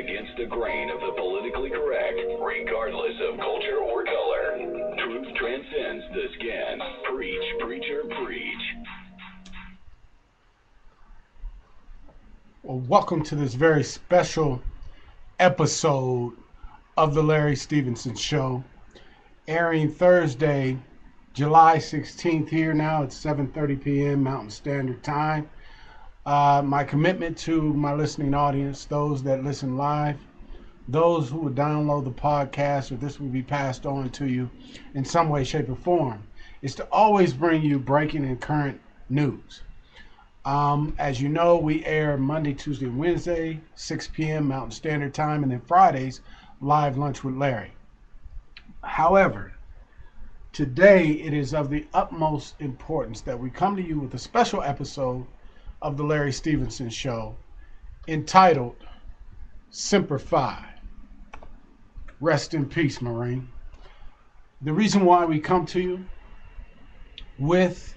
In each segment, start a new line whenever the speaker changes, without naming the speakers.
against the grain of the politically correct, regardless of culture or color. Truth transcends the skin. Preach, preacher, preach.
Well, welcome to this very special episode of the Larry Stevenson Show, airing Thursday, July 16th here now at 7:30 p.m. Mountain Standard Time. My commitment to my listening audience, those that listen live, those who would download the podcast or this will be passed on to you in some way, shape, or form, is to always bring you breaking and current news. As you know, we air Monday, Tuesday, and Wednesday, 6 p.m. Mountain Standard Time, and then Fridays, live lunch with Larry. However, today it is of the utmost importance that we come to you with a special episode of the Larry Stevenson Show entitled Semper Fi. Rest in peace, Marine. The reason why we come to you with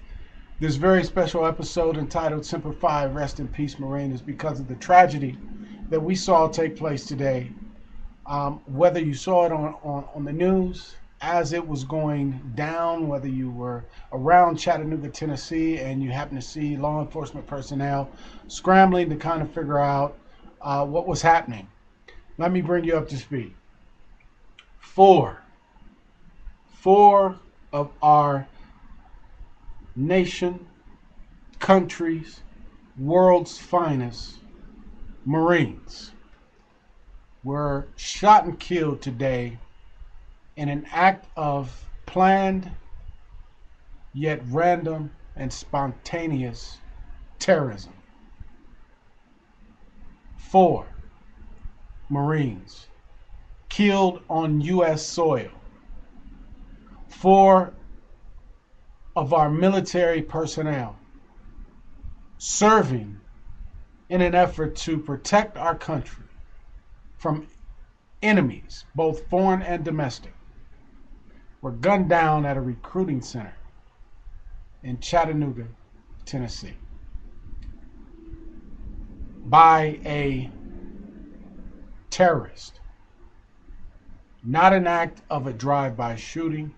this very special episode entitled Semper Fi, Rest in Peace, Marine, is because of the tragedy that we saw take place today. Whether you saw it on the news as it was going down, whether you were around Chattanooga, Tennessee, and you happen to see law enforcement personnel scrambling to kind of figure out what was happening. Let me bring you up to speed. Four of our nation, country's, world's finest Marines were shot and killed today in an act of planned yet random and spontaneous terrorism. 4 Marines killed on U.S. soil. 4 of our military personnel serving in an effort to protect our country from enemies, both foreign and domestic, were gunned down at a recruiting center in Chattanooga, Tennessee, by a terrorist. Not an act of a drive-by shooting,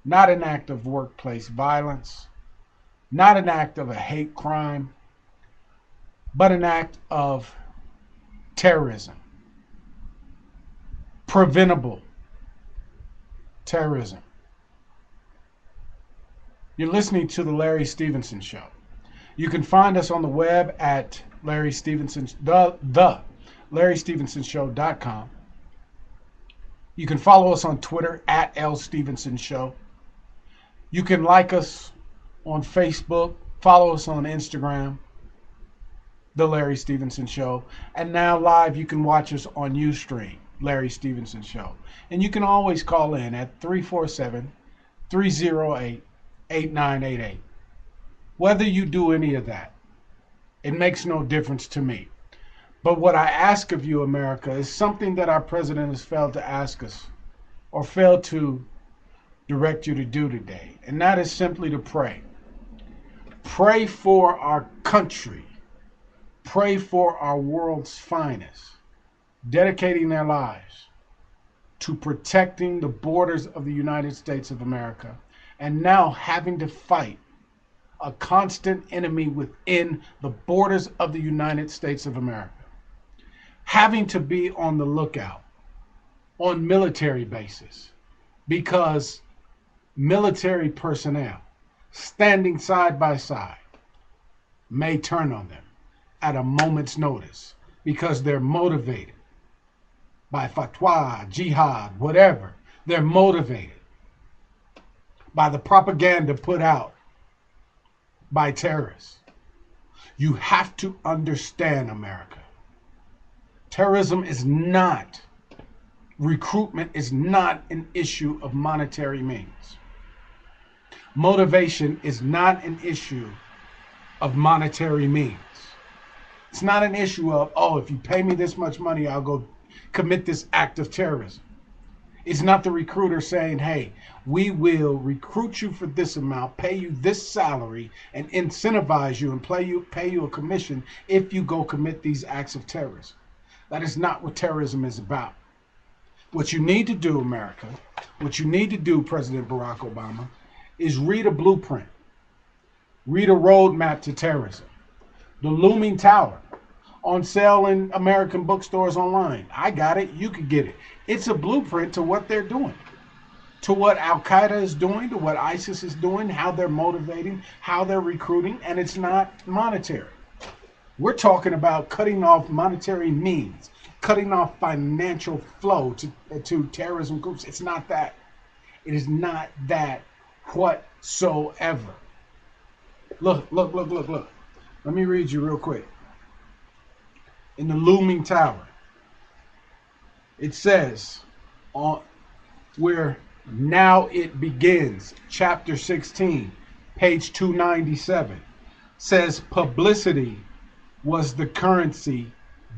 not an act of workplace violence, not an act of a hate crime, but an act of terrorism. Preventable terrorism. You're listening to the Larry Stevenson Show. You can find us on the web at Larry Stevenson, the LarryStevensonShow.com. You can follow us on Twitter at L Stevenson Show. You can like us on Facebook, follow us on Instagram, The Larry Stevenson Show. And now live, you can watch us on Ustream, Larry Stevenson Show. And you can always call in at 347-308-8988. Whether you do any of that, it makes no difference to me. But what I ask of you, America, is something that our president has failed to ask us or failed to direct you to do today. And that is simply to pray. Pray for our country. Pray for our world's finest, dedicating their lives to protecting the borders of the United States of America, and now having to fight a constant enemy within the borders of the United States of America. Having to be on the lookout on military bases because military personnel standing side by side may turn on them at a moment's notice because they're motivated by fatwa, jihad, whatever. They're motivated by the propaganda put out by terrorists. You have to understand, America. Terrorism is not, recruitment is not an issue of monetary means. Motivation is not an issue of monetary means. It's not an issue of, oh, if you pay me this much money, I'll go commit this act of terrorism. It's not the recruiter saying, hey, we will recruit you for this amount, pay you this salary, and incentivize you and pay you a commission if you go commit these acts of terrorism. That is not what terrorism is about. What you need to do, America, what you need to do, President Barack Obama, is read a blueprint. Read a roadmap to terrorism. The Looming Tower, on sale in American bookstores online. I got it. You could get it. It's a blueprint to what they're doing, to what Al-Qaeda is doing, to what ISIS is doing, how they're motivating, how they're recruiting, and it's not monetary. We're talking about cutting off monetary means, cutting off financial flow to terrorism groups. It's not that. It is not that whatsoever. Look. Let me read you real quick. In the Looming Tower, it says, where now it begins, chapter 16, page 297, says publicity was the currency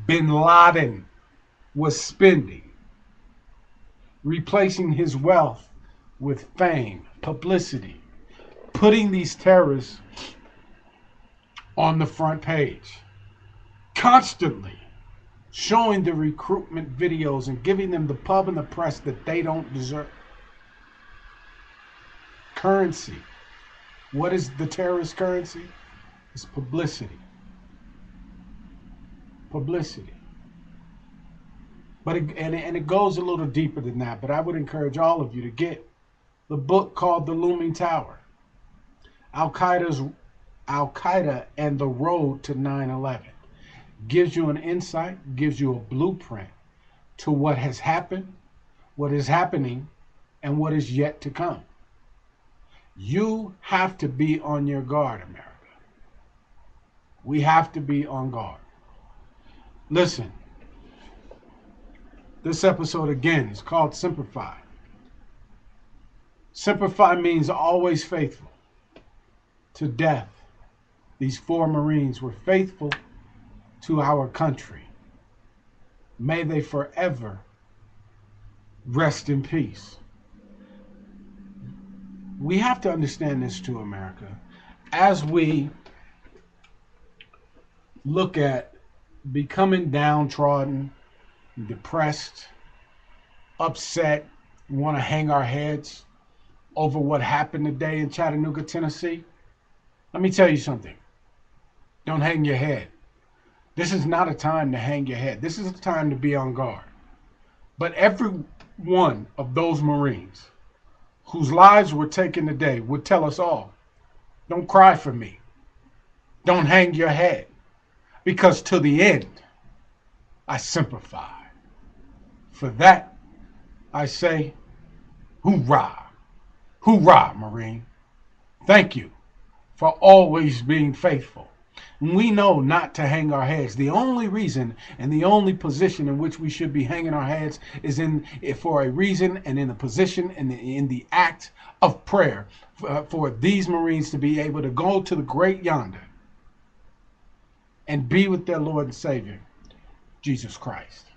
bin Laden was spending, replacing his wealth with fame, publicity, putting these terrorists on the front page, constantly showing the recruitment videos and giving them the pub and the press that they don't deserve. Currency. What is the terrorist currency? It's publicity. Publicity. But it goes a little deeper than that, but I would encourage all of you to get the book called The Looming Tower. Al-Qaeda and the Road to 9/11. Gives you an insight, gives you a blueprint to what has happened, what is happening, and what is yet to come. You have to be on your guard, America. We have to be on guard. Listen, this episode again is called Semper Fi. Semper Fi means always faithful to death. These 4 Marines were faithful to our country. May they forever rest in peace. We have to understand this too, America. As we look at becoming downtrodden, depressed, upset, want to hang our heads over what happened today in Chattanooga, Tennessee, let me tell you something. Don't hang your head. This is not a time to hang your head. This is a time to be on guard. But every one of those Marines whose lives were taken today would tell us all, don't cry for me. Don't hang your head. Because to the end, I simplify. For that, I say, hoorah. Hoorah, Marine. Thank you for always being faithful. We know not to hang our heads. The only reason and the only position in which we should be hanging our heads is for a reason and in the position and in the act of prayer for these Marines to be able to go to the great yonder and be with their Lord and Savior, Jesus Christ.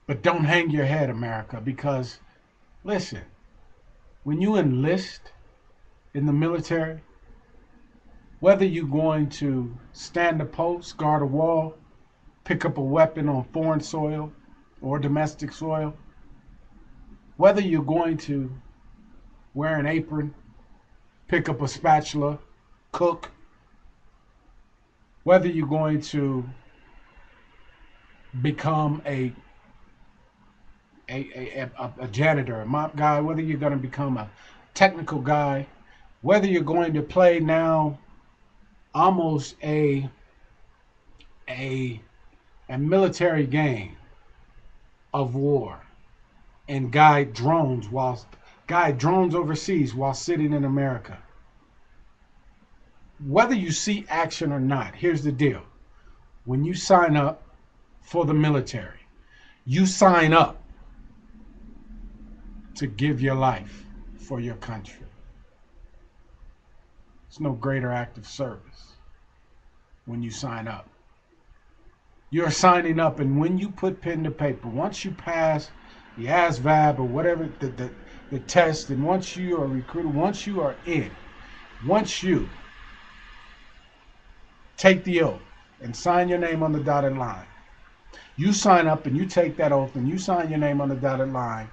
But don't hang your head, America, because, listen, when you enlist in the military, whether you're going to stand a post, guard a wall, pick up a weapon on foreign soil or domestic soil, whether you're going to wear an apron, pick up a spatula, cook, whether you're going to become a janitor, a mop guy, whether you're going to become a technical guy, whether you're going to play now almost a military game of war and guide drones overseas while sitting in America. Whether you see action or not, here's the deal. When you sign up for the military, you sign up to give your life for your country. It's no greater act of service when you sign up. You're signing up, and when you put pen to paper, once you pass the ASVAB or whatever the test, and once you are recruited, once you are in, once you take the oath and sign your name on the dotted line, You sign up and you take that oath and you sign your name on the dotted line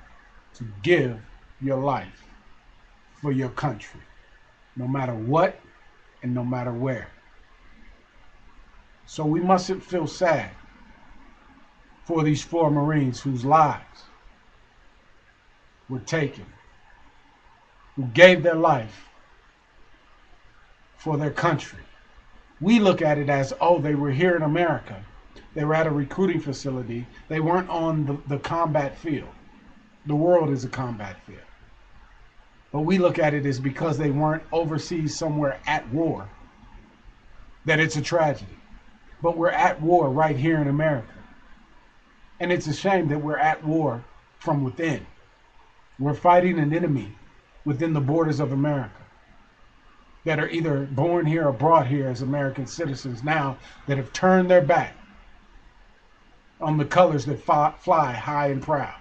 to give your life for your country, no matter what and no matter where. So we mustn't feel sad for these four Marines whose lives were taken, who gave their life for their country. We look at it as, oh, they were here in America. They were at a recruiting facility. They weren't on the combat field. The world is a combat field. But we look at it as because they weren't overseas somewhere at war, that it's a tragedy. But we're at war right here in America. And it's a shame that we're at war from within. We're fighting an enemy within the borders of America that are either born here or brought here as American citizens now, that have turned their back on the colors that fly high and proud.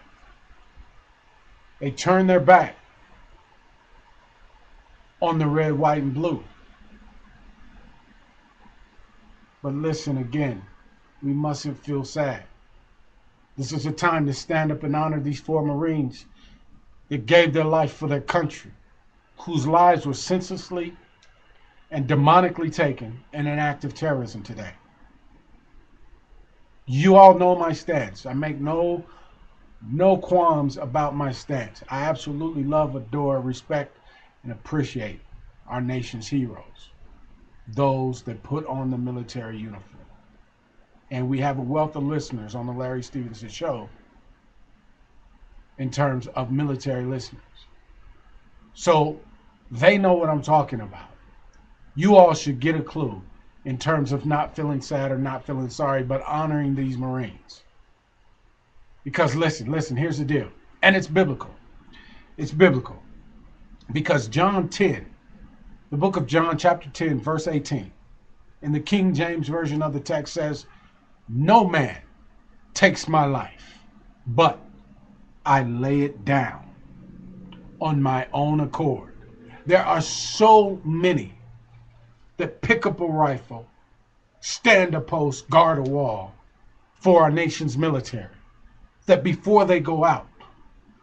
They turn their back on the red, white, and blue. But listen again, we mustn't feel sad. This is a time to stand up and honor these four Marines that gave their life for their country, whose lives were senselessly and demonically taken in an act of terrorism today. You all know my stance. I make no qualms about my stance. I absolutely love, adore, respect, and appreciate our nation's heroes, those that put on the military uniform. And we have a wealth of listeners on the Larry Stevenson show in terms of military listeners. So they know what I'm talking about. You all should get a clue in terms of not feeling sad or not feeling sorry, but honoring these Marines. Because listen, here's the deal. And it's biblical. It's biblical. Because John 10, the book of John chapter 10, verse 18, in the King James version of the text says, "No man takes my life, but I lay it down on my own accord." There are so many that pick up a rifle, stand a post, guard a wall for our nation's military, that before they go out,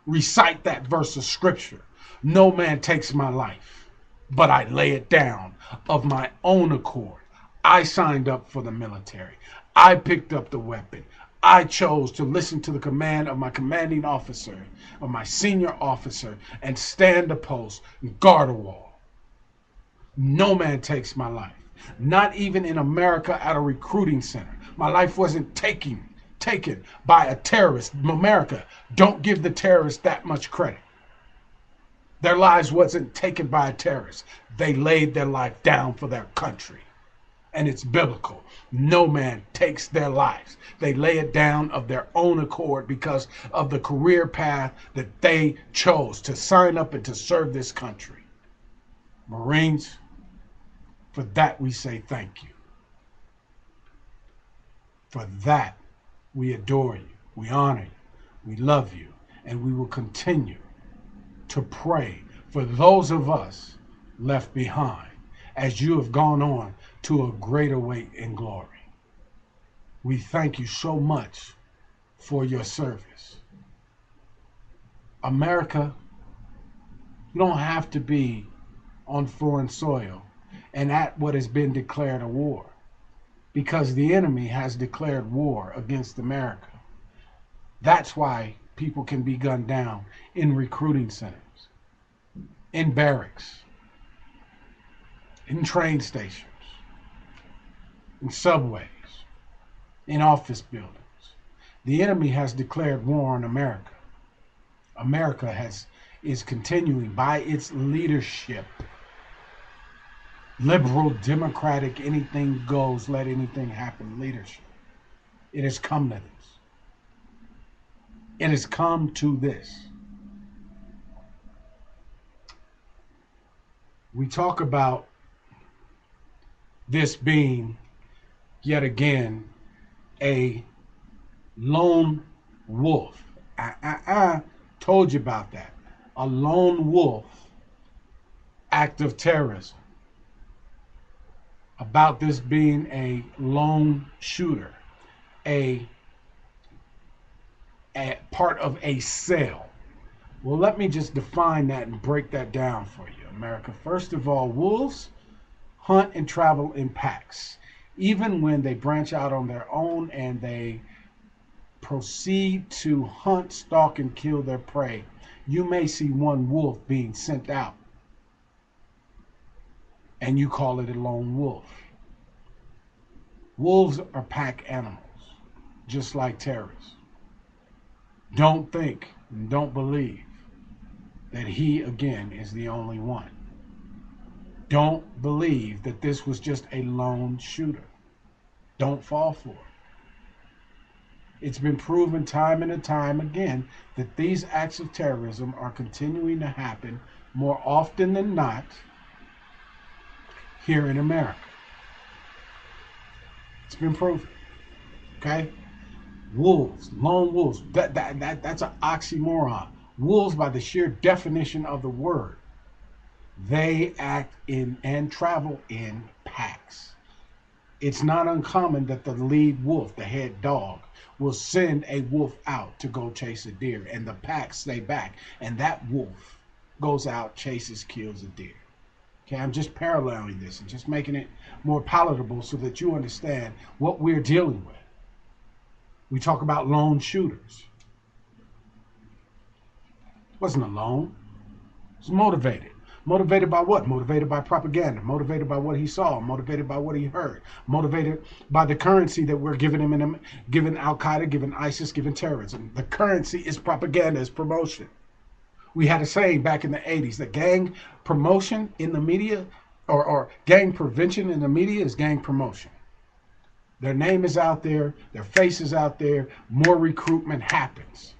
recite that verse of scripture. No man takes my life, but I lay it down of my own accord. I signed up for the military. I picked up the weapon. I chose to listen to the command of my commanding officer, of my senior officer, and stand a post and guard a wall. No man takes my life. Not even in America at a recruiting center. My life wasn't taken by a terrorist. America, don't give the terrorists that much credit. Their lives wasn't taken by a terrorist. They laid their life down for their country. And it's biblical. No man takes their lives. They lay it down of their own accord because of the career path that they chose to sign up and to serve this country. Marines, for that we say thank you. For that we adore you, we honor you, we love you, and we will continue to pray for those of us left behind as you have gone on to a greater weight in glory. We thank you so much for your service. America, you don't have to be on foreign soil and at what has been declared a war, because the enemy has declared war against America. That's why people can be gunned down in recruiting centers, in barracks, in train stations, in subways, in office buildings. The enemy has declared war on America. America is continuing by its leadership. Liberal, democratic, anything goes, let anything happen leadership. It has come to this. It has come to this. We talk about this being, yet again, a lone wolf. I told you about that. A lone wolf act of terrorism. About this being a lone shooter, a part of a cell. Well, let me just define that and break that down for you, America. First of all, wolves hunt and travel in packs. Even when they branch out on their own and they proceed to hunt, stalk, and kill their prey, you may see one wolf being sent out, and you call it a lone wolf. Wolves are pack animals, just like terrorists. Don't think and don't believe that he, again, is the only one. Don't believe that this was just a lone shooter. Don't fall for it. It's been proven time and time again that these acts of terrorism are continuing to happen more often than not here in America. It's been proven. Okay? Wolves, lone wolves, that's an oxymoron. Wolves, by the sheer definition of the word, they act in and travel in packs. It's not uncommon that the lead wolf, the head dog, will send a wolf out to go chase a deer, and the pack stay back, and that wolf goes out, chases, kills a deer. Okay, I'm just paralleling this and just making it more palatable so that you understand what we're dealing with. We talk about lone shooters. Wasn't alone. It was motivated. Motivated by what? Motivated by propaganda. Motivated by what he saw. Motivated by what he heard. Motivated by the currency that we're giving him, giving Al-Qaeda, giving ISIS, giving terrorism. The currency is propaganda, is promotion. We had a saying back in the 80s that gang promotion in the media, or gang prevention in the media, is gang promotion. Their name is out there, their face is out there, more recruitment happens.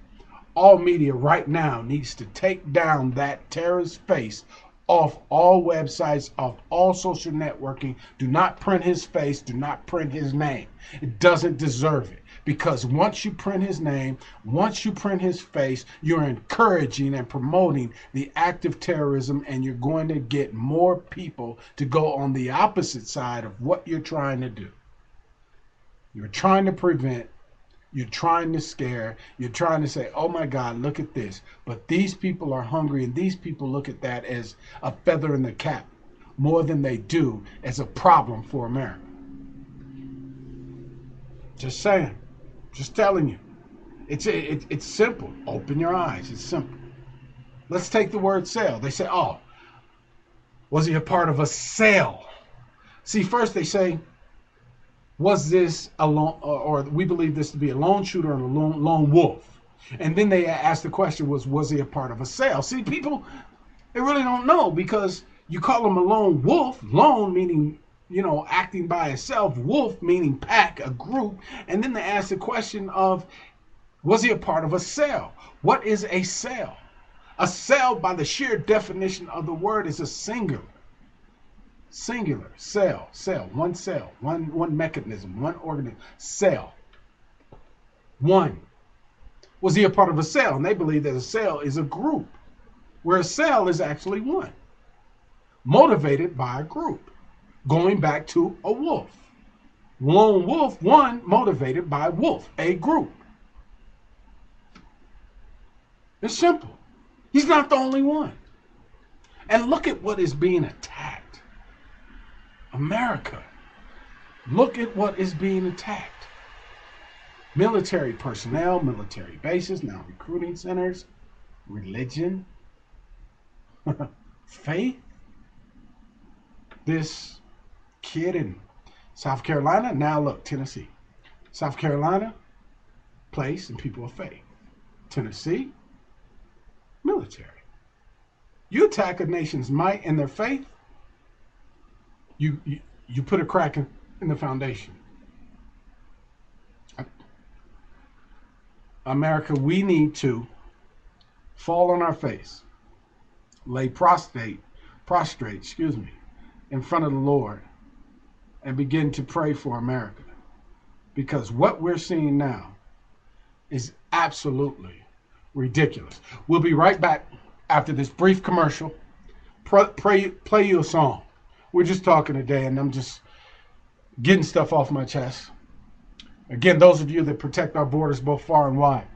All media right now needs to take down that terrorist face off all websites, off all social networking. Do not print his face, do not print his name. It doesn't deserve it. Because once you print his name, once you print his face, you're encouraging and promoting the act of terrorism, and you're going to get more people to go on the opposite side of what you're trying to do. You're trying to prevent, you're trying to scare, you're trying to say, oh my God, look at this. But these people are hungry, and these people look at that as a feather in the cap more than they do as a problem for America. Just saying. Just telling you. It's simple. Open your eyes. It's simple. Let's take the word sale. They say, oh, was he a part of a sale? See, first they say, was this a lone, or we believe this to be a lone shooter and a lone wolf? And then they ask the question, was he a part of a sale? See, people, they really don't know, because you call him a lone wolf, lone meaning, acting by itself, wolf meaning pack, a group, and then they ask the question of, was he a part of a cell? What is a cell? A cell, by the sheer definition of the word, is a singular. Singular, cell, one mechanism, one organism, cell. One. Was he a part of a cell? And they believe that a cell is a group, where a cell is actually one, motivated by a group. Going back to a wolf. Lone wolf, one, motivated by wolf, a group. It's simple. He's not the only one. And look at what is being attacked. America. Look at what is being attacked. Military personnel, military bases, now recruiting centers, religion, faith. This kid in South Carolina, now look, Tennessee. South Carolina, place and people of faith. Tennessee, military. You attack a nation's might and their faith, you put a crack in the foundation. America, we need to fall on our face, lay prostrate, in front of the Lord, and begin to pray for America. Because what we're seeing now is absolutely ridiculous. We'll be right back after this brief commercial. Play you a song. We're just talking today, and I'm just getting stuff off my chest. Again, those of you that protect our borders both far and wide,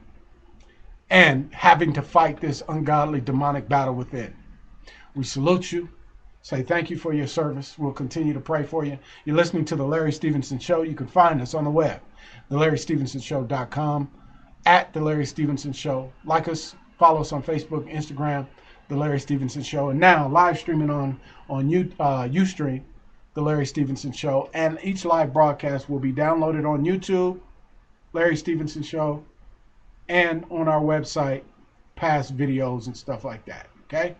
and having to fight this ungodly demonic battle within. We salute you. Say thank you for your service. We'll continue to pray for you. You're listening to The Larry Stevenson Show. You can find us on the web, thelarrystevensonshow.com, at The Larry Stevenson Show. Like us, follow us on Facebook, Instagram, The Larry Stevenson Show. And now live streaming on Ustream, The Larry Stevenson Show. And each live broadcast will be downloaded on YouTube, Larry Stevenson Show, and on our website, past videos and stuff like that. Okay?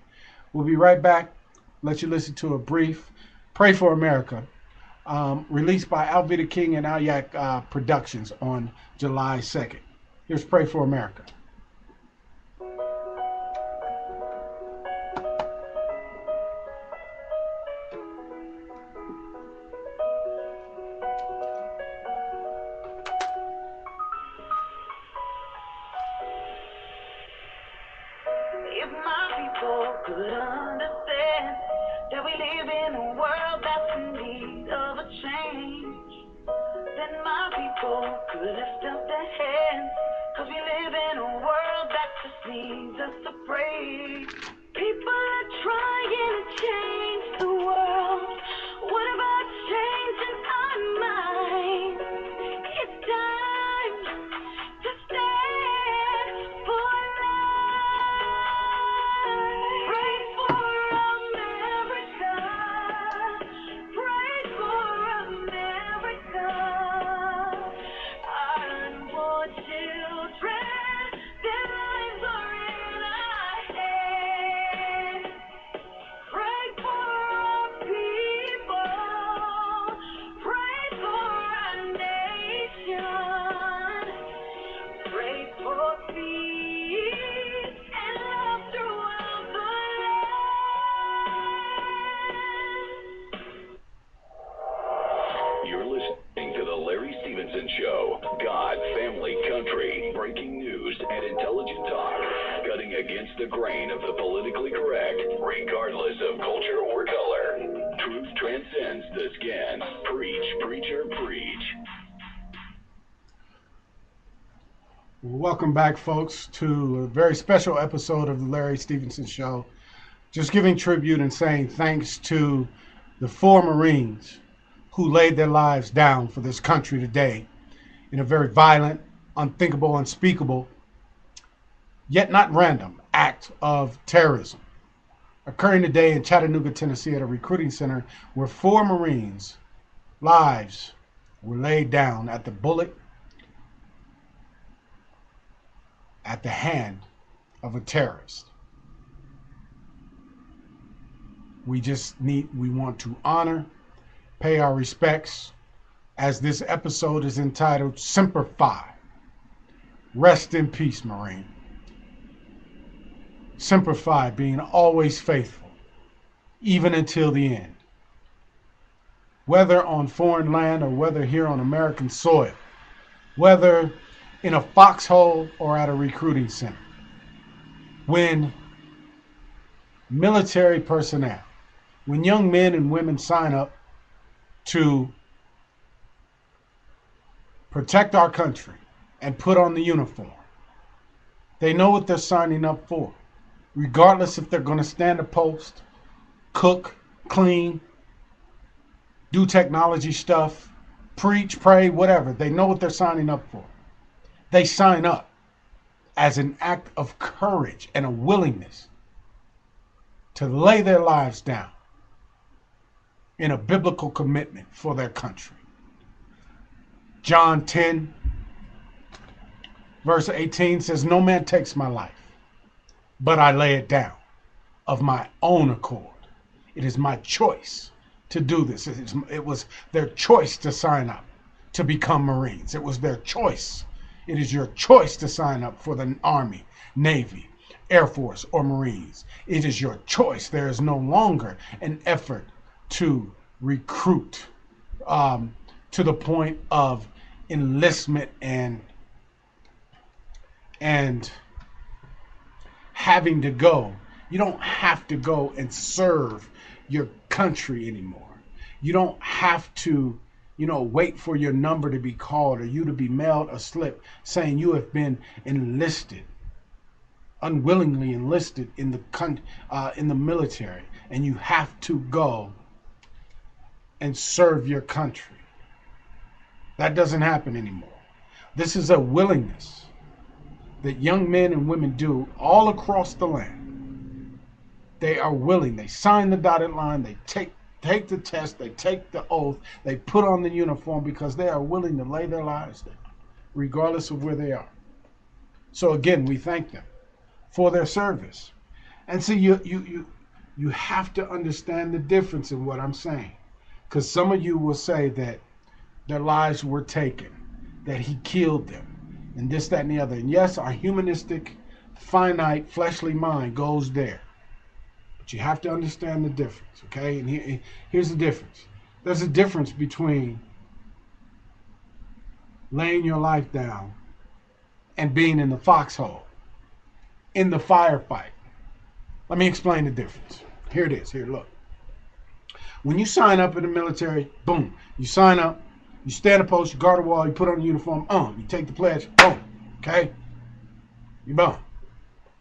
We'll be right back. Let you listen to a brief Pray for America, released by Alveda King and Alyak Productions on July 2nd. Here's Pray for America.
If my people could understand that we live in a world that's in need of a change, then my people could lift up their hands, 'cause we live in a world that just needs us to pray. People are trying to change the world. What about changing our minds? It's time to stand for life. Pray for America. Pray for America. Our unborn children, their lives are in our hands. Pray for our people. Pray for our nation. Pray for peace and love throughout the land.
You're listening to The Larry Stevenson Show. God, family, country, breaking news, and intelligent talk. Cutting against the grain of the politically correct, regardless of culture or color. Truth transcends the skin. Preach, preacher, preach.
Welcome back, folks, to a very special episode of The Larry Stevenson Show. Just giving tribute and saying thanks to the 4 Marines who laid their lives down for this country today in a very violent, unthinkable, unspeakable, yet not random act of terrorism occurring today in Chattanooga, Tennessee at a recruiting center where 4 Marines' lives were laid down at the bullet at the hand of a terrorist. We want to honor, pay our respects, as this episode is entitled Semper Fi. Rest in peace, Marine. Semper Fi, being always faithful, even until the end. Whether on foreign land or whether here on American soil, whether in a foxhole or at a recruiting center, when military personnel, when young men and women sign up to protect our country and put on the uniform, they know what they're signing up for, regardless if they're going to stand a post, cook, clean, do technology stuff, preach, pray, whatever. They know what they're signing up for. They sign up as an act of courage and a willingness to lay their lives down in a biblical commitment for their country. John 10, verse 18 says, "No man takes my life, but I lay it down of my own accord." It is my choice to do this. It was their choice to sign up to become Marines. It was their choice. It is your choice to sign up for the Army, Navy, Air Force, or Marines. It is your choice. There is no longer an effort to recruit to the point of enlistment and having to go. You don't have to go and serve your country anymore. You don't have to, wait for your number to be called or you to be mailed a slip saying you have been enlisted unwillingly enlisted in the military, and you have to go and serve your country. That doesn't happen anymore. This is a willingness that young men and women do all across the land. They are willing. They sign the dotted line. They take the test. They take the oath. They put on the uniform because they are willing to lay their lives down, regardless of where they are. So again, we thank them for their service. And so you have to understand the difference in what I'm saying, because some of you will say that their lives were taken, that he killed them, and this, that, and the other. And yes, our humanistic, finite, fleshly mind goes there. But you have to understand the difference, okay? And here's the difference. There's a difference between laying your life down and being in the foxhole, in the firefight. Let me explain the difference. Here it is. Here, look. When you sign up in the military, boom, you sign up, you stand a post, you guard a wall, you put on the uniform, you take the pledge, boom, okay? You're boom.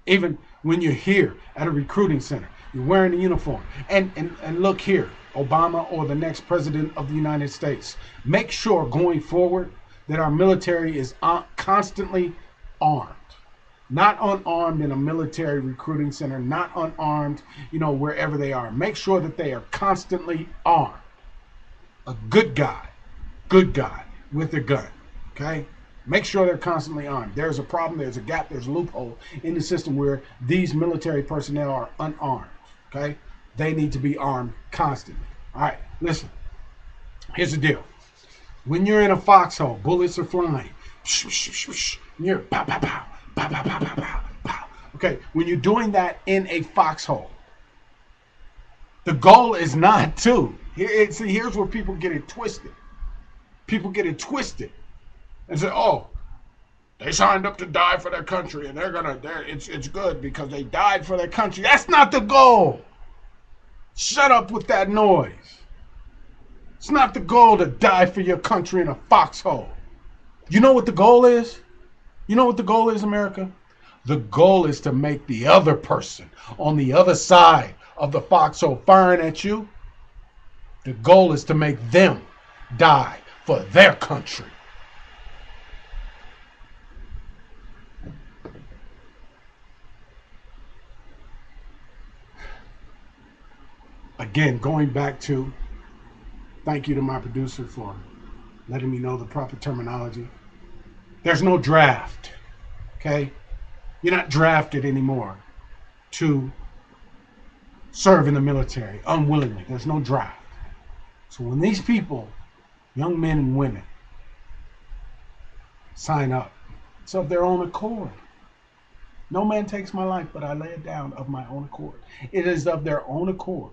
Even when you're here at a recruiting center, you're wearing the uniform. And look here, Obama or the next president of the United States, make sure going forward that our military is constantly armed. Not unarmed in a military recruiting center, not unarmed, wherever they are. Make sure that they are constantly armed. A good guy with a gun, okay? Make sure they're constantly armed. There's a problem, there's a gap, there's a loophole in the system where these military personnel are unarmed, okay? They need to be armed constantly. All right, listen. Here's the deal. When you're in a foxhole, bullets are flying. You're pow, pow, pow, pow, pow, pow, pow, pow, pow. Okay, when you're doing that in a foxhole, the goal is not to. Here's where people get it twisted. People get it twisted and say, "Oh, they signed up to die for their country, and it's good because they died for their country." That's not the goal. Shut up with that noise. It's not the goal to die for your country in a foxhole. You know what the goal is? You know what the goal is, America? The goal is to make the other person on the other side of the foxhole firing at you. The goal is to make them die for their country. Again, going back to, thank you to my producer for letting me know the proper terminology. There's no draft, okay? You're not drafted anymore to serve in the military unwillingly. There's no draft. So when these people, young men and women, sign up, it's of their own accord. No man takes my life, but I lay it down of my own accord. It is of their own accord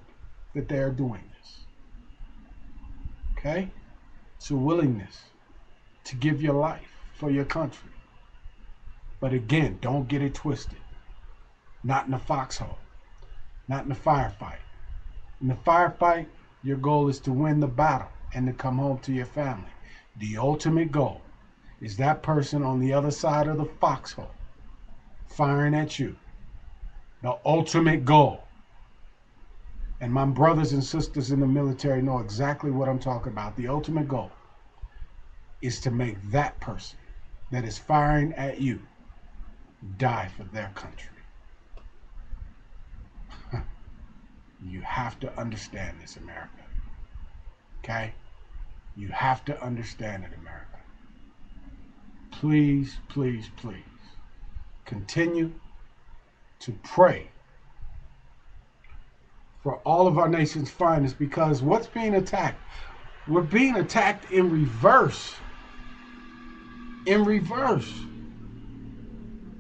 that they are doing this. Okay? It's a willingness to give your life for your country. But again, don't get it twisted. Not in a foxhole. Not in a firefight. In the firefight, your goal is to win the battle and to come home to your family. The ultimate goal is that person on the other side of the foxhole firing at you. The ultimate goal. And my brothers and sisters in the military know exactly what I'm talking about. The ultimate goal is to make that person that is firing at you die for their country. You have to understand this, America. Okay? You have to understand it, America. Please, please, please continue to pray for all of our nation's finest, because what's being attacked? We're being attacked in reverse. In reverse.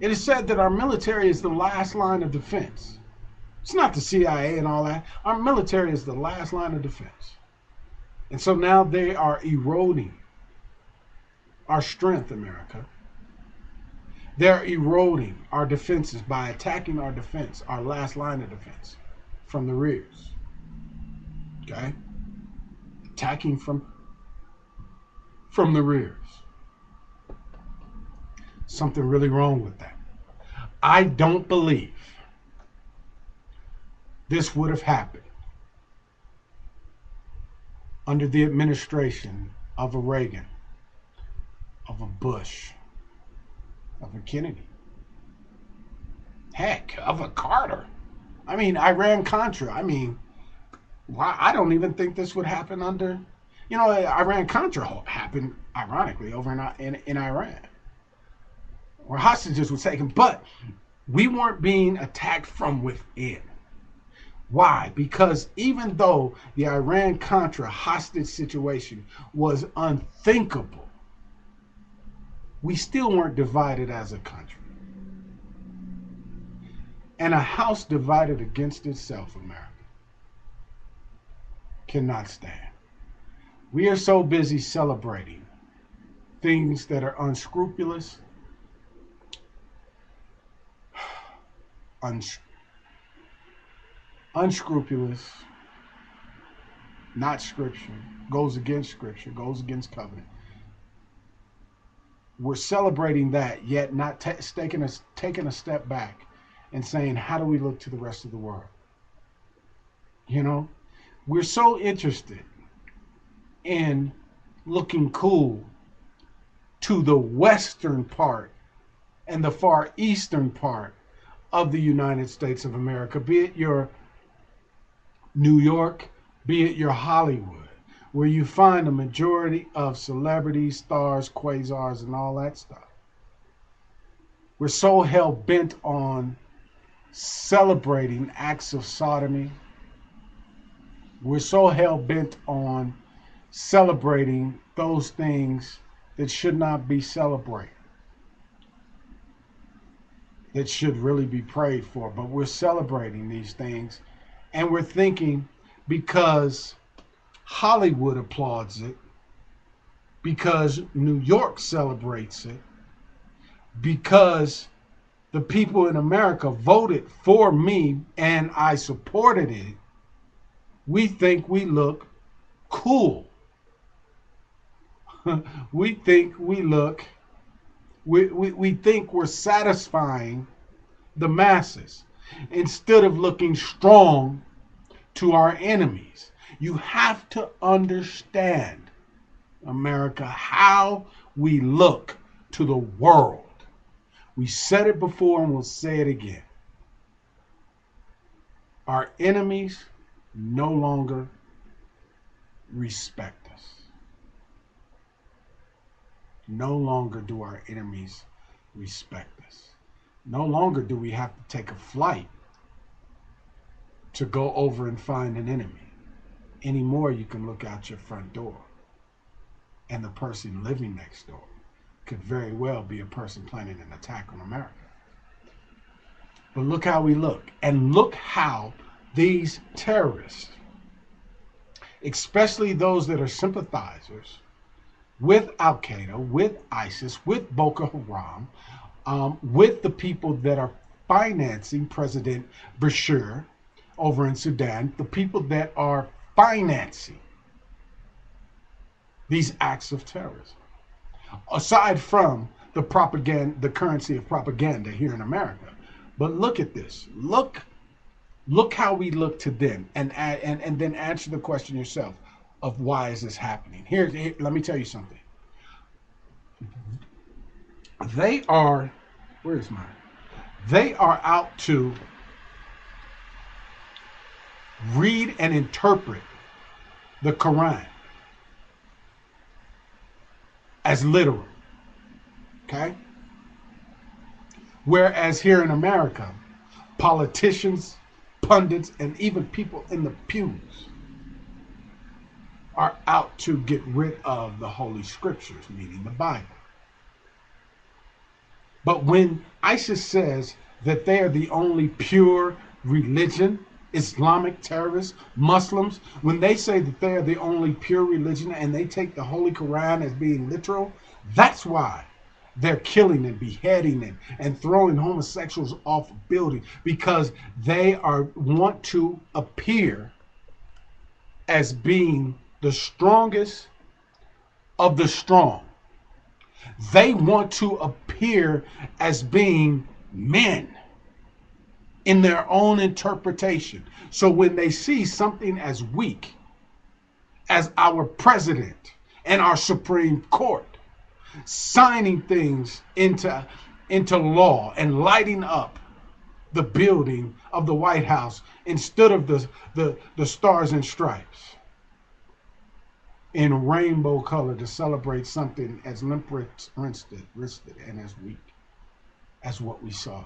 It is said that our military is the last line of defense. It's not the CIA and all that. Our military is the last line of defense. And so now they are eroding our strength, America. They're eroding our defenses by attacking our defense, our last line of defense, from the rears. Okay? Attacking from the rears. Something really wrong with that. I don't believe this would have happened under the administration of a Reagan, of a Bush, of a Kennedy. Heck, of a Carter. I mean, Iran-Contra. I mean, why? I don't even think this would happen under, Iran-Contra happened, ironically, over in Iran, where hostages were taken. But we weren't being attacked from within. Why? Because even though the Iran-Contra hostage situation was unthinkable, we still weren't divided as a country. And a house divided against itself, America, cannot stand. We are so busy celebrating things that are unscrupulous, unscrupulous, not scripture, goes against covenant. We're celebrating that, yet not taking a step back and saying, how do we look to the rest of the world? We're so interested in looking cool to the western part and the far eastern part of the United States of America, be it your New York, be it your Hollywood, where you find a majority of celebrities, stars, quasars, and all that stuff. We're so hell-bent on celebrating acts of sodomy. We're so hell-bent on celebrating those things that should not be celebrated, that should really be prayed for. But we're celebrating these things, and we're thinking because Hollywood applauds it, because New York celebrates it, because the people in America voted for me and I supported it, we think we look cool. We think we look, we think we're satisfying the masses instead of looking strong to our enemies. You have to understand, America, how we look to the world. We said it before and we'll say it again. Our enemies no longer respect us. No longer do our enemies respect us. No longer do we have to take a flight to go over and find an enemy. Anymore, you can look out your front door, and the person living next door could very well be a person planning an attack on America. But look how we look, and look how these terrorists, especially those that are sympathizers with Al Qaeda, with ISIS, with Boko Haram, with the people that are financing President Bashir over in Sudan, the people that are financing these acts of terrorism. Aside from the propaganda, the currency of propaganda here in America. But look at this. Look how we look to them, and then answer the question yourself of why is this happening. Here, let me tell you something. They are out to read and interpret the Quran as literal. Okay? Whereas here in America, politicians, pundits, and even people in the pews are out to get rid of the Holy Scriptures, meaning the Bible. But when ISIS says that they are the only pure religion, Islamic terrorists, Muslims, when they say that they are the only pure religion and they take the Holy Quran as being literal, that's why they're killing and beheading and throwing homosexuals off a building, because they want to appear as being the strongest of the strong. They want to appear as being men. in their own interpretation. So when they see something as weak as our president and our Supreme Court signing things into law and lighting up the building of the White House instead of the stars and stripes in rainbow color to celebrate something as limp-wristed and as weak as what we saw.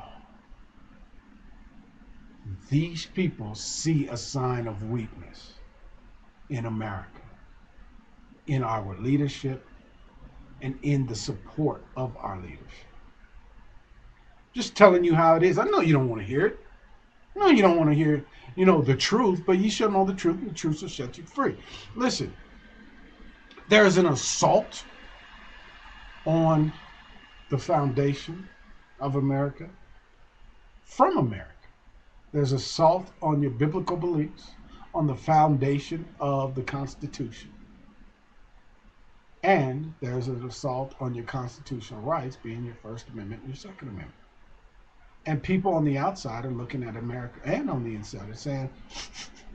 These people see a sign of weakness in America, in our leadership, and in the support of our leadership. Just telling you how it is. I know you don't want to hear it. I know you don't want to hear, the truth, but you should know the truth, and the truth will set you free. Listen, there is an assault on the foundation of America from America. There's assault on your biblical beliefs, on the foundation of the Constitution. And there's an assault on your constitutional rights, being your First Amendment and your Second Amendment. And people on the outside are looking at America and on the inside and saying,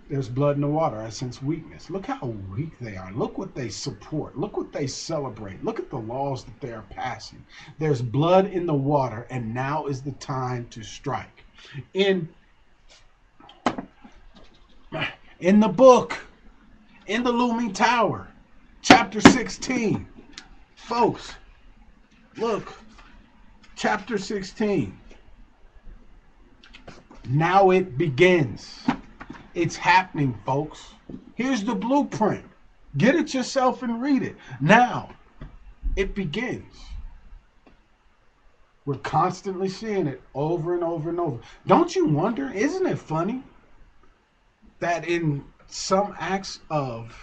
there's blood in the water. I sense weakness. Look how weak they are. Look what they support. Look what they celebrate. Look at the laws that they are passing. There's blood in the water, and now is the time to strike. In the book, in the Looming Tower, chapter 16, folks, look, chapter 16. Now it begins. It's happening, folks. Here's the blueprint. Get it yourself and read it. Now it begins. We're constantly seeing it over and over and over. Don't you wonder, isn't it funny that in some acts of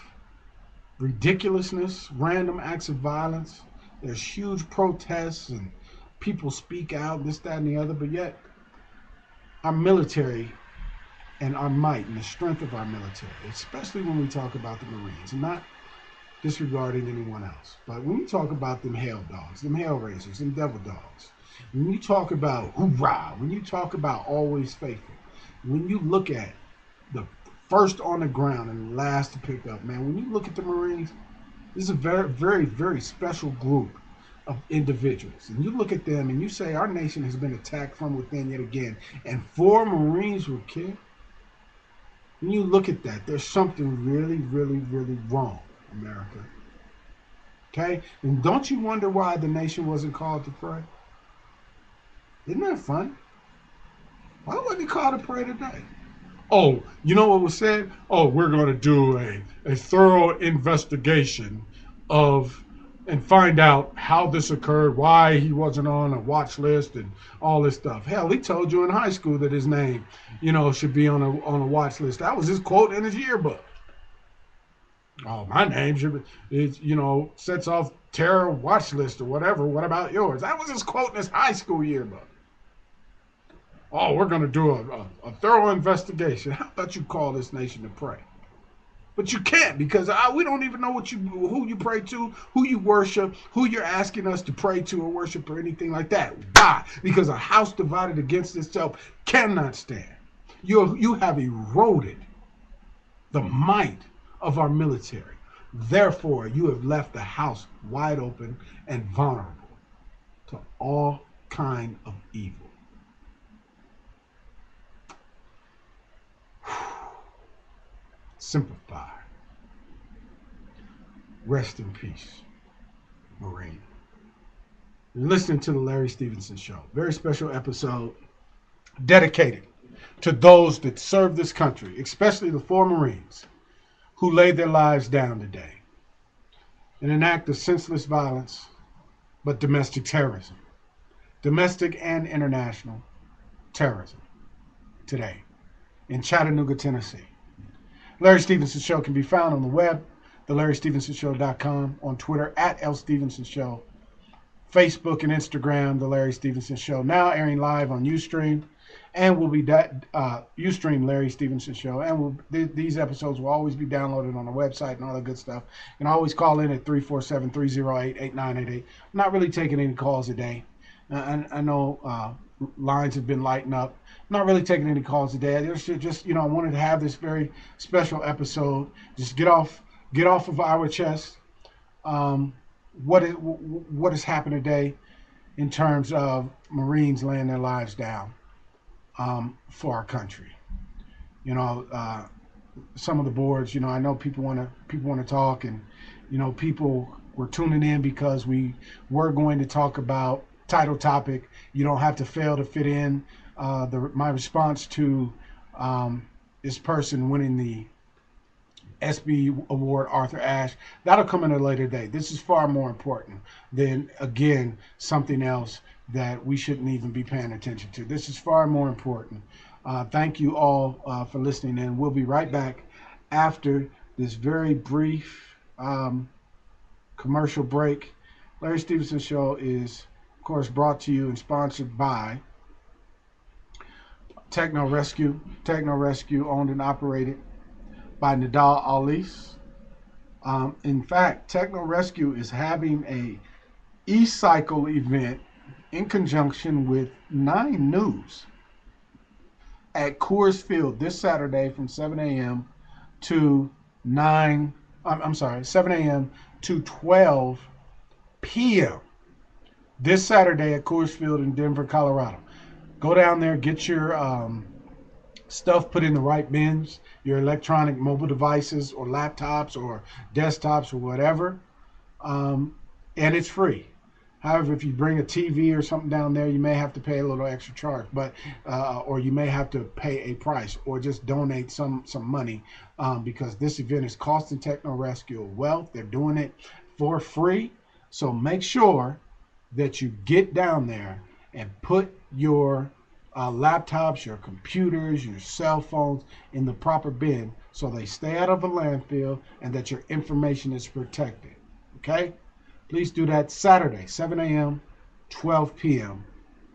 ridiculousness, random acts of violence, there's huge protests and people speak out, this, that, and the other, but yet our military and our might and the strength of our military, especially when we talk about the Marines, and not disregarding anyone else, but when we talk about them hell dogs, them hell raisers, them devil dogs, when you talk about hoorah, when you talk about always faithful, when you look at the first on the ground and last to pick up, man, when you look at the Marines, this is a very, very, very special group of individuals. And you look at them and you say, our nation has been attacked from within yet again, and 4 Marines were killed. When you look at that, there's something really, really, really wrong, America. Okay? And don't you wonder why the nation wasn't called to pray? Isn't that fun? Why wasn't he called to pray today? Oh, you know what was said? Oh, we're going to do a thorough investigation of and find out how this occurred, why he wasn't on a watch list and all this stuff. Hell, he told you in high school that his name, should be on a watch list. That was his quote in his yearbook. Oh, my name should be, sets off terror watch list or whatever. What about yours? That was his quote in his high school yearbook. Oh, we're going to do a thorough investigation. How about you call this nation to pray? But you can't, because we don't even know who you pray to, who you worship, who you're asking us to pray to or worship or anything like that. Why? Because a house divided against itself cannot stand. You have eroded the might of our military. Therefore, you have left the house wide open and vulnerable to all kind of evil. Semper Fi. Rest in peace, Marine. You're listening to the Larry Stevenson Show. Very special episode dedicated to those that serve this country, especially the 4 Marines who laid their lives down today in an act of senseless violence, but domestic terrorism. Domestic and international terrorism today in Chattanooga, Tennessee. Larry Stevenson Show can be found on the web, thelarrystevensonshow.com, on Twitter @LStevensonShow, Facebook and Instagram, The Larry Stevenson Show, now airing live on Ustream, and will be Ustream Larry Stevenson Show, and these episodes will always be downloaded on the website and all that good stuff. You can always call in at 347-308-8988. I'm not really taking any calls today. I know lines have been lighting up. Not really taking any calls today. There's just, I wanted to have this very special episode. Just get off of our chest. Um, what has happened today in terms of Marines laying their lives down for our country? Some of the boards. I know people want to talk, and people were tuning in because we were going to talk about title topic. You don't have to fail to fit in. My response to this person winning the SB Award, Arthur Ashe, that'll come in a later date. This is far more important than, again, something else that we shouldn't even be paying attention to. This is far more important. Thank you all for listening in. We'll be right back after this very brief commercial break. Larry Stevenson Show is, of course, brought to you and sponsored by Techno Rescue. Techno Rescue, owned and operated by Nadal Alis. In fact, Techno Rescue is having a e-cycle event in conjunction with 9 News at Coors Field this Saturday from 7 a.m. to 7 a.m. to 12 p.m. this Saturday at Coors Field in Denver, Colorado. Go down there, get your stuff put in the right bins, your electronic mobile devices or laptops or desktops or whatever, and it's free. However, if you bring a TV or something down there, you may have to pay a little extra charge, but or you may have to pay a price or just donate some money because this event is costing Techno Rescue wealth. They're doing it for free, so make sure that you get down there and put your laptops, your computers, your cell phones in the proper bin so they stay out of a landfill and that your information is protected. Okay? Please do that Saturday, 7 a.m., 12 p.m.,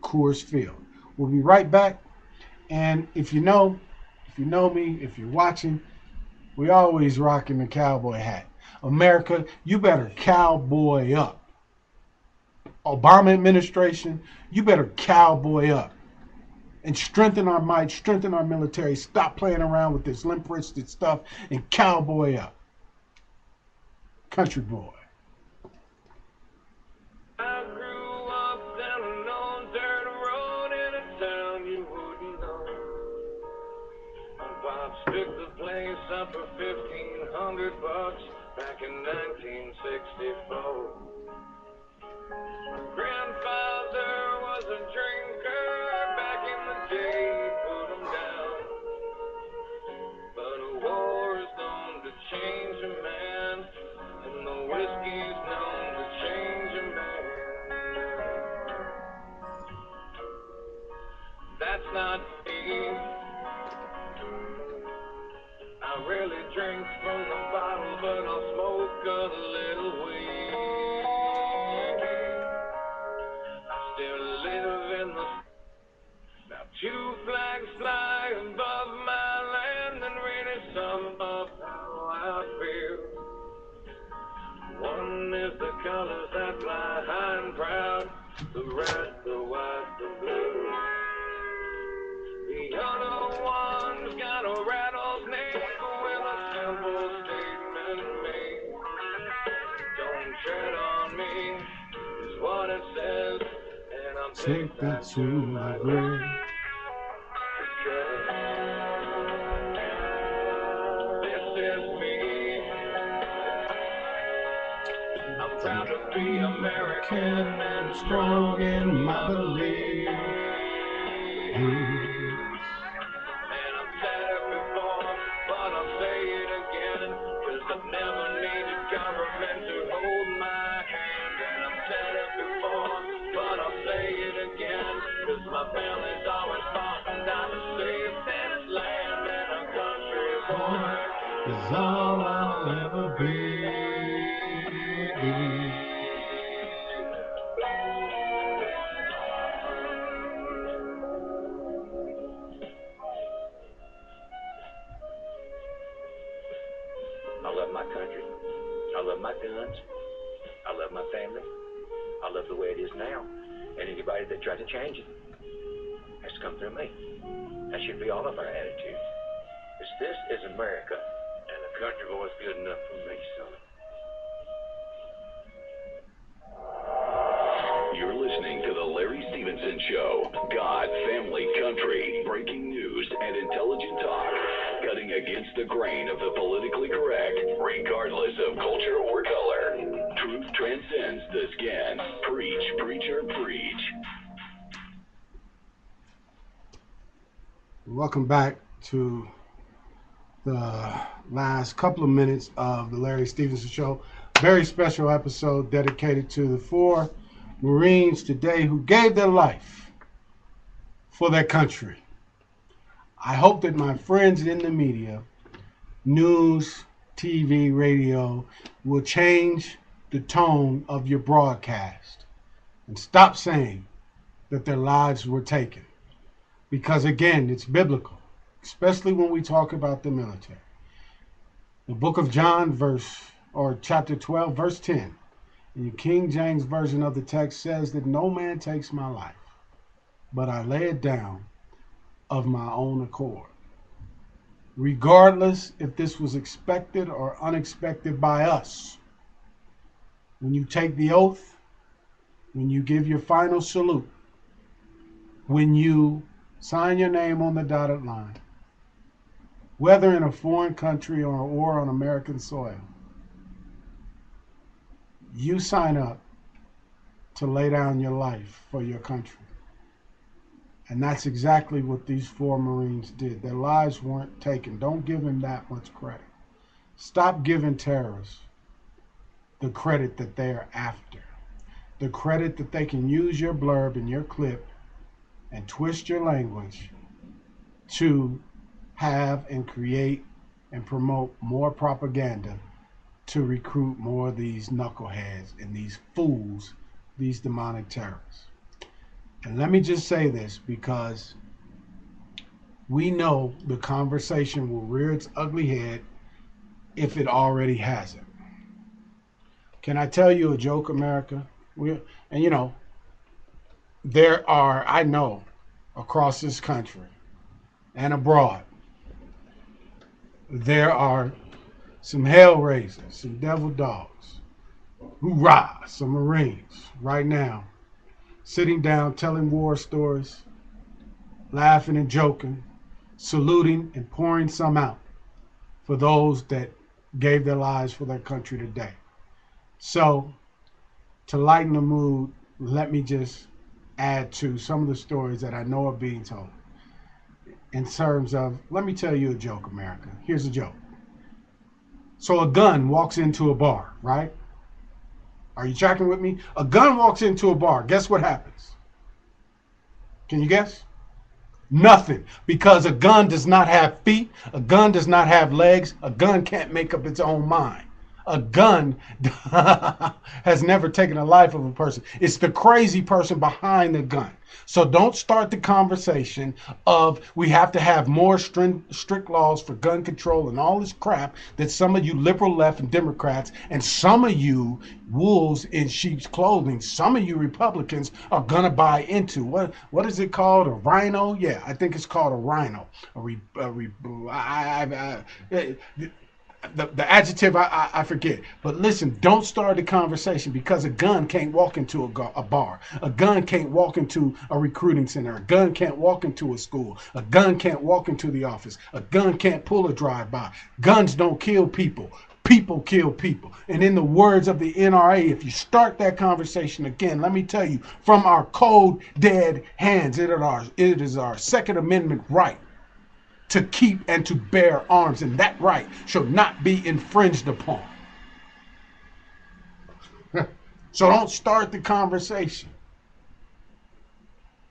Coors Field. We'll be right back. And if you know me, if you're watching, we always rocking the cowboy hat. America, you better cowboy up. Obama administration, you better cowboy up and strengthen our might, strengthen our military. Stop playing around with this limp-wristed stuff and cowboy up. Country boy.
I grew up down an old dirt road in a town you wouldn't know. My pops picked the place up for $1,500 back in 1964. My grandfather was a drinker back in the day, he put him down. But a war is known to change a man, and the whiskey's known to change a man. That's not me. I really drink from the bottle, but I'll smoke a little weed. I still live in the... Now 2 flags fly above my land and really sum up how I feel. One is the colors that fly high and proud, the red, the white, the blue. The other one's got a rattlesnake with a simple statement made. Don't tread on me, is what it says, and I'll take that to my grave. This is me. I'm proud to be American and strong in my belief. And I've said it before, but I'll say it again, 'cause I've never needed government to hold my hand. And I've said it before, but I'll say it again, 'cause my family's always fought and I'm safe in this land. And a country boy is all I'll ever be.
I love my country. I love my guns. I love my family. I love the way it is now. And anybody that tries to change it.
come through me. That should be all of our attitudes. This is America, and the country boy's good enough for me, son.
You're listening to the Larry Stevenson Show. God, family, country, breaking news, and intelligent talk. Cutting against the grain of the politically correct, regardless of culture or color. Truth transcends the skin. Preach, preacher, preach.
Welcome back to the last couple of minutes of the Larry Stevenson Show. Very special episode dedicated to the 4 Marines today who gave their life for their country. I hope that my friends in the media, news, TV, radio, will change the tone of your broadcast and stop saying that their lives were taken. Because again, it's biblical, especially when we talk about the military. The book of John, chapter 12, verse 10, in the King James Version of the text says that no man takes my life, but I lay it down of my own accord. Regardless if this was expected or unexpected by us, when you take the oath, when you give your final salute, when you sign your name on the dotted line, whether in a foreign country or on American soil, you sign up to lay down your life for your country. And that's exactly what these 4 Marines did. Their lives weren't taken. Don't give them that much credit. Stop giving terrorists the credit that they are after. The credit that they can use your blurb and your clip and twist your language to have and create and promote more propaganda to recruit more of these knuckleheads and these fools, these demonic terrorists. And let me just say this, because we know the conversation will rear its ugly head if it already hasn't. Can I tell you a joke, America? There are, I know, across this country and abroad, there are some hell raisers, some devil dogs, hoorah, some Marines right now, sitting down telling war stories, laughing and joking, saluting and pouring some out for those that gave their lives for their country today. So, to lighten the mood, let me just add to some of the stories that I know are being told. In terms of, let me tell you a joke, America. Here's a joke. So a gun walks into a bar, right? Are you tracking with me? A gun walks into a bar. Guess what happens? Can you guess? Nothing. Because a gun does not have feet. A gun does not have legs. A gun can't make up its own mind. A gun has never taken the life of a person. It's the crazy person behind the gun. So don't start the conversation of we have to have more strict laws for gun control and all this crap that some of you liberal left and Democrats and some of you wolves in sheep's clothing, some of you Republicans are going to buy into. What is it called? A rhino? Yeah, I think it's called a rhino. The adjective, I forget. But listen, don't start the conversation, because a gun can't walk into a bar. A gun can't walk into a recruiting center. A gun can't walk into a school. A gun can't walk into the office. A gun can't pull a drive-by. Guns don't kill people. People kill people. And in the words of the NRA, if you start that conversation again, let me tell you, from our cold, dead hands, it is our Second Amendment right to keep and to bear arms, and that right shall not be infringed upon. So don't start the conversation.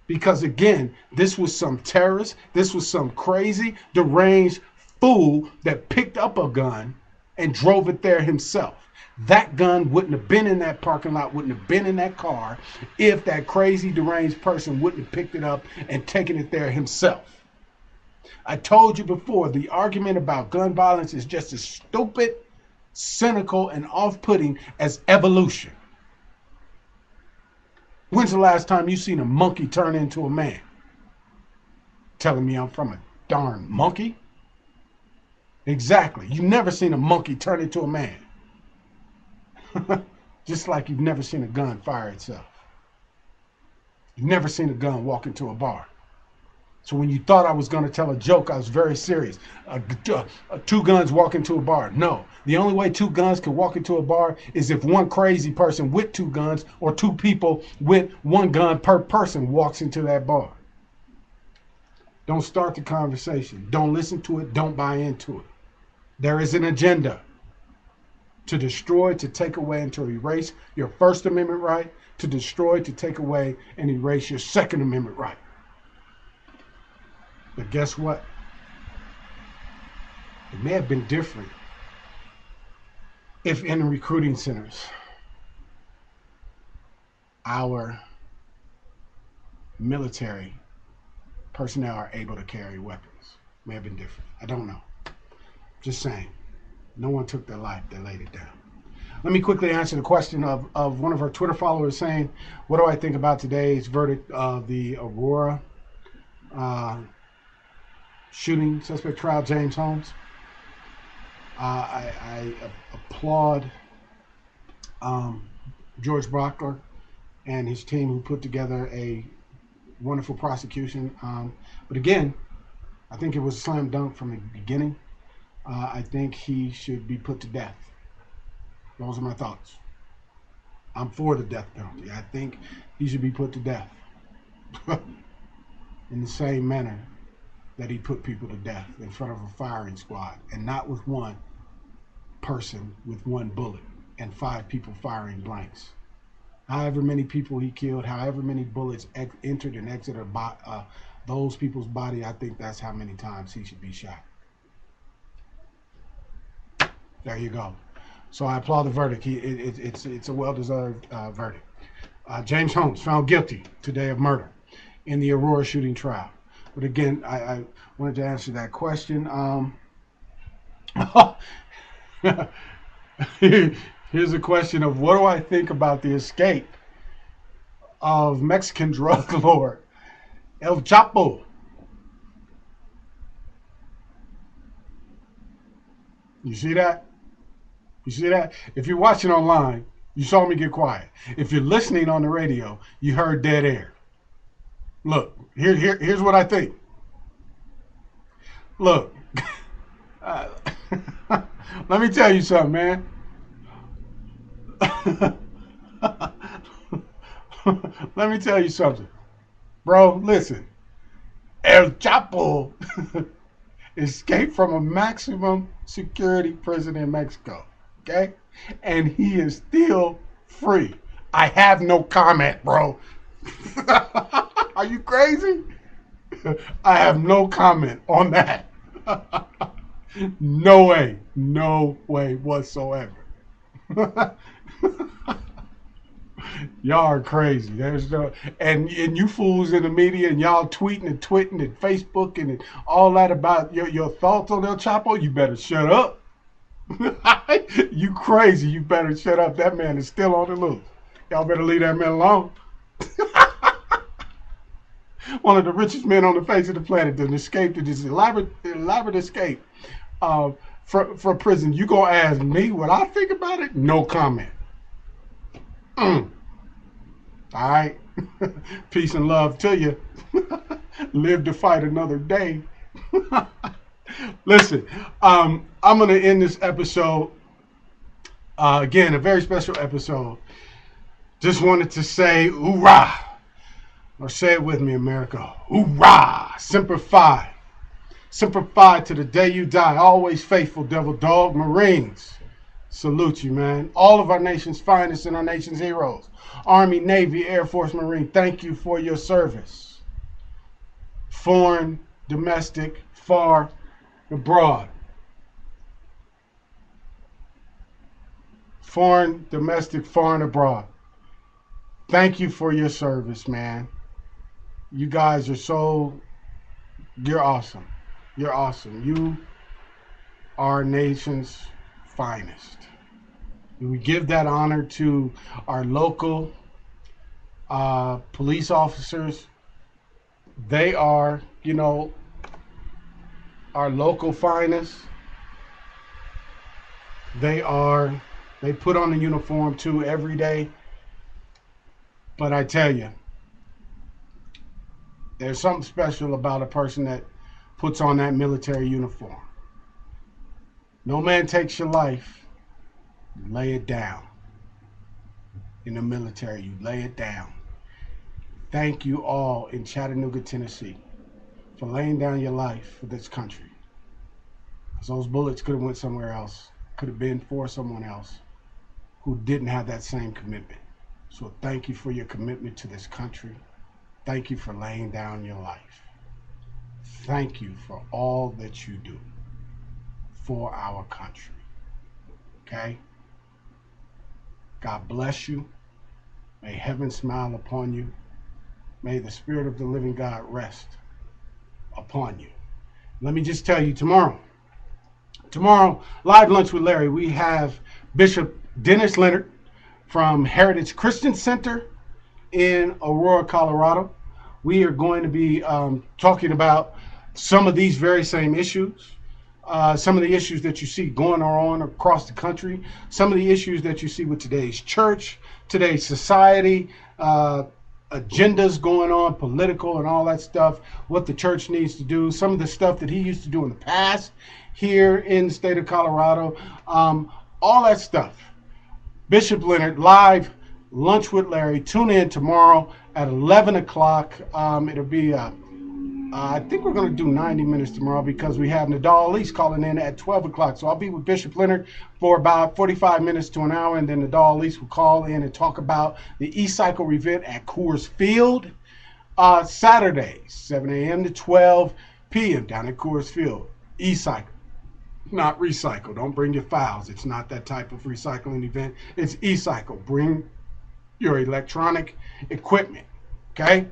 Because again, this was some terrorist, this was some crazy, deranged fool that picked up a gun and drove it there himself. That gun wouldn't have been in that parking lot, wouldn't have been in that car, if that crazy, deranged person wouldn't have picked it up and taken it there himself. I told you before, the argument about gun violence is just as stupid, cynical, and off-putting as evolution. When's the last time you seen a monkey turn into a man? telling me I'm from a darn monkey? Exactly. You've never seen a monkey turn into a man. Just like you've never seen a gun fire itself. You've never seen a gun walk into a bar. So when you thought I was going to tell a joke, I was very serious. Two guns walk into a bar. No. The only way two guns can walk into a bar is if one crazy person with two guns or two people with one gun per person walks into that bar. Don't start the conversation. Don't listen to it. Don't buy into it. There is an agenda to destroy, to take away, and to erase your First Amendment right, to destroy, to take away, and erase your Second Amendment right. But guess what? It may have been different if in recruiting centers, our military personnel are able to carry weapons. May have been different. I don't know. Just saying. No one took their life. They laid it down. Let me quickly answer the question of one of our Twitter followers saying, what do I think about today's verdict of the Aurora shooting suspect trial, James Holmes? I applaud George Brockler and his team who put together a wonderful prosecution. But again, I think it was a slam dunk from the beginning. I think he should be put to death. Those are my thoughts. I'm for the death penalty. I think he should be put to death in the same manner that he put people to death in front of a firing squad, and not with one person with one bullet and 5 people firing blanks. However many people he killed, however many bullets entered and exited those people's body, I think that's how many times he should be shot. There you go. So I applaud the verdict. It's a well-deserved verdict. James Holmes found guilty today of murder in the Aurora shooting trial. But again, I wanted to answer that question. Here's a question of what do I think about the escape of Mexican drug lord El Chapo? You see that? You see that? If you're watching online, you saw me get quiet. If you're listening on the radio, you heard dead air. Look, here's what I think. Look, let me tell you something, man. Let me tell you something. Bro, listen. El Chapo escaped from a maximum security prison in Mexico. Okay? And he is still free. I have no comment, bro. Are you crazy? I have no comment on that. No way. No way whatsoever. Y'all are crazy. There's no, and you fools in the media and y'all tweeting and twitting and Facebooking and all that about your thoughts on El Chapo, you better shut up. You crazy. You better shut up. That man is still on the loose. Y'all better leave that man alone. One of the richest men on the face of the planet that escaped this elaborate escape from prison. You gonna ask me what I think about it? No comment. All right. Peace and love to you. Live to fight another day. Listen, I'm going to end this episode. Again, a very special episode. Just wanted to say, hoorah. Or say it with me, America. Hoorah. Semper Fi. Semper Fi to the day you die. Always faithful, Devil Dog. Marines. Salute you, man. All of our nation's finest and our nation's heroes. Army, Navy, Air Force, Marine, thank you for your service. Foreign, domestic, far, abroad. Foreign, domestic, far, and abroad. Thank you for your service, man. You guys are you're awesome. You're awesome. You are our nation's finest. We give that honor to our local police officers. They are you know, our local finest, they put on the uniform too every day. But I tell you, there's something special about a person that puts on that military uniform. No man takes your life, you lay it down. In the military, you lay it down. Thank you all in Chattanooga, Tennessee, for laying down your life for this country. Because those bullets could have went somewhere else, could have been for someone else who didn't have that same commitment. So thank you for your commitment to this country. Thank you for laying down your life. Thank you for all that you do for our country. Okay? God bless you. May heaven smile upon you. May the Spirit of the living God rest upon you. Let me just tell you, tomorrow, live lunch with Larry, we have Bishop Dennis Leonard from Heritage Christian Center in Aurora, Colorado. We are going to be talking about some of these very same issues, some of the issues that you see going on across the country, some of the issues that you see with today's church, today's society, agendas going on, political and all that stuff, what the church needs to do, some of the stuff that he used to do in the past here in the state of Colorado, all that stuff. Bishop Leonard, live lunch with Larry. Tune in tomorrow at 11 o'clock. It'll be, I think we're going to do 90 minutes tomorrow because we have Nadal Elise calling in at 12 o'clock. So I'll be with Bishop Leonard for about 45 minutes to an hour, and then Nadal Elise will call in and talk about the E-Cycle event at Coors Field. Saturday, 7 a.m. to 12 p.m. down at Coors Field. E-Cycle. Not recycle. Don't bring your files. It's not that type of recycling event. It's E-Cycle. Bring your electronic equipment. Okay?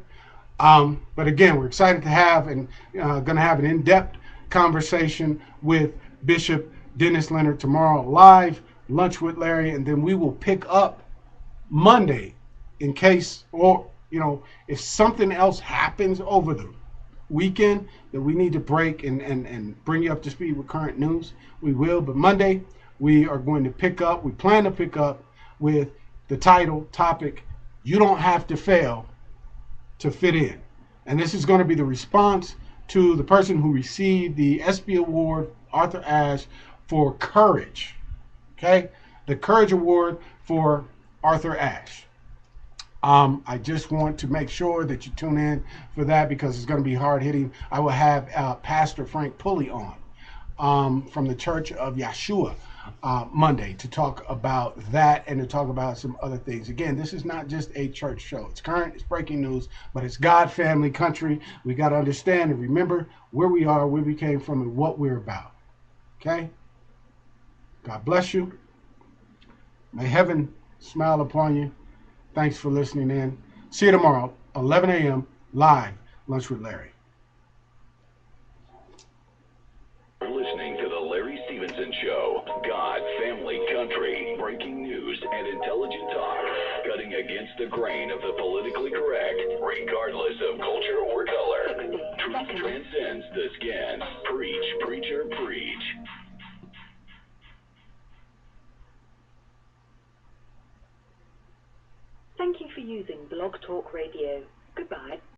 But again, we're excited to have and going to have an in-depth conversation with Bishop Dennis Leonard tomorrow, live lunch with Larry, and then we will pick up Monday in case, or if something else happens over the weekend that we need to break and bring you up to speed with current news, we will. But Monday we are going to we plan to pick up with the topic, You Don't Have to Fail to Fit In. And this is going to be the response to the person who received the ESPY Award, Arthur Ashe, for courage. Okay? The Courage Award for Arthur Ashe. I just want to make sure that you tune in for that because it's going to be hard-hitting. I will have Pastor Frank Pulley on from the Church of Yeshua Monday to talk about that and to talk about some other things. Again, this is not just a church show. It's current, it's breaking news, but it's God, family, country. We got to understand and remember where we are, where we came from, and what we're about. Okay? God bless you. May heaven smile upon you. Thanks for listening in. See you tomorrow, 11 a.m., live Lunch with Larry.
You're listening to The Larry Stevenson Show. God, family, country, breaking news, and intelligent talk. Cutting against the grain of the politically correct, regardless of culture or color. Truth transcends the skin. Preach, preacher, preach.
Thank you for using Blog Talk Radio. Goodbye.